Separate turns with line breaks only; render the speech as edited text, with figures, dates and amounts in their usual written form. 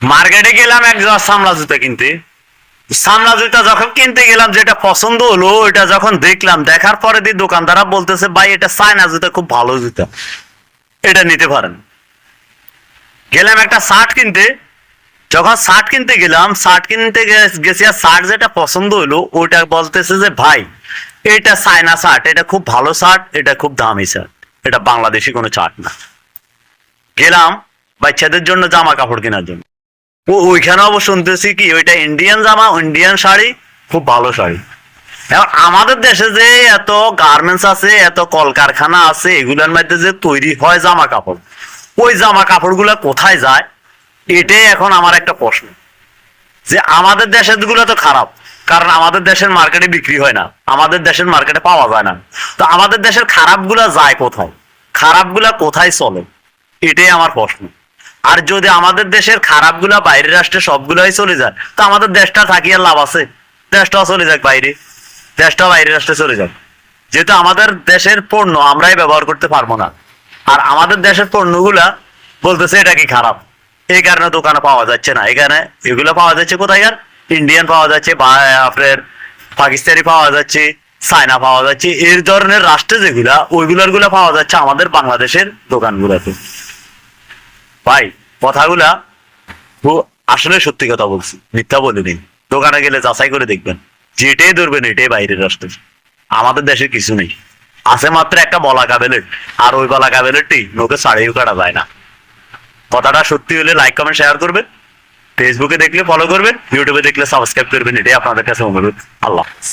মার্কেটে গেলাম এক জোড়া সামলা জুতা কিনতে। সামলা জুতা যখন কিনতে গেলাম, যেটা পছন্দ হলো ওইটা যখন দেখলাম, দেখার পরে দিয়ে দোকানদাররা বলতেছে, ভাই এটা চায়না জুতা, খুব ভালো জুতা, এটা নিতে পারেন। গেলাম একটা শার্ট কিনতে, যখন শার্ট কিনতে গেলাম, শার্ট কিনতে গেছি, আর শার্ট যেটা পছন্দ হলো ওইটা বলতেছে যে ভাই এটা চায়না শার্ট, এটা খুব ভালো শার্ট, এটা খুব দামি শার্ট, এটা বাংলাদেশি কোনো শার্ট না। গেলাম বাচ্চাদের জন্য জামা কাপড় কেনার জন্য, ওইখানে অবশ্য শুনতেছি কি ওইটা ইন্ডিয়ান জামা, ইন্ডিয়ান শাড়ি, খুব ভালো শাড়ি। এখন আমাদের দেশে যে এত গার্মেন্টস আছে, এত কলকারখানা আছে, এগুলোর মধ্যে যে তৈরি হয় জামা কাপড়, ওই জামা কাপড় গুলা কোথায় যায়, এটাই এখন আমার একটা প্রশ্ন। যে আমাদের দেশের গুলো তো খারাপ, কারণ আমাদের দেশের মার্কেটে বিক্রি হয় না, আমাদের দেশের মার্কেটে পাওয়া যায় না। তো আমাদের দেশের খারাপ গুলা যায় কোথায়, খারাপ গুলা কোথায় চলে, এটাই আমার প্রশ্ন। আর যদি আমাদের দেশের খারাপ গুলা বাইরের রাষ্ট্রে সবগুলাই চলে যায়, তো আমাদের দেশটা থাকি আর লাভ আছে? দেশটাও চলে যাক বাইরে, দেশটাও বাইরের রাষ্ট্রে চলে যাক, যেহেতু আমাদের দেশের পণ্য আমরাই ব্যবহার করতে পারবো না। আর আমাদের দেশের পণ্যগুলা বলতেছে এটা কি খারাপ, এই কারণে দোকানে পাওয়া যাচ্ছে না। এখানে এগুলো পাওয়া যাচ্ছে কোথায়? আর ইন্ডিয়ান পাওয়া যাচ্ছে, বা আপনার পাকিস্তানি পাওয়া যাচ্ছে, চায়না পাওয়া যাচ্ছে, এই ধরনের রাষ্ট্রে যেগুলা, ওইগুলার গুলা পাওয়া যাচ্ছে আমাদের বাংলাদেশের দোকানগুলোতে। ভাই কথাগুলা আসলে সত্যি কথা বলছি, মিথ্যা বলিনি। দোকানে গেলে যাচাই করে দেখবেন, যেটাই ধরবেন এটাই বাইরের রাষ্ট্রের, আমাদের দেশে কিছু নেই। আছে মাত্র একটা বলাকা বেলেট, আর ওই বলাকা বেলেটটি নোকে ছাড়িয়েও কাটা যায় না। কথাটা সত্যি হলে লাইক কমেন্ট শেয়ার করবেন, ফেসবুকে দেখলে ফলো করবেন, ইউটিউবে দেখলে সাবস্ক্রাইব করবেন, এটাই আপনাদের কাছে অনুরোধ। আল্লাহ হাফেজ।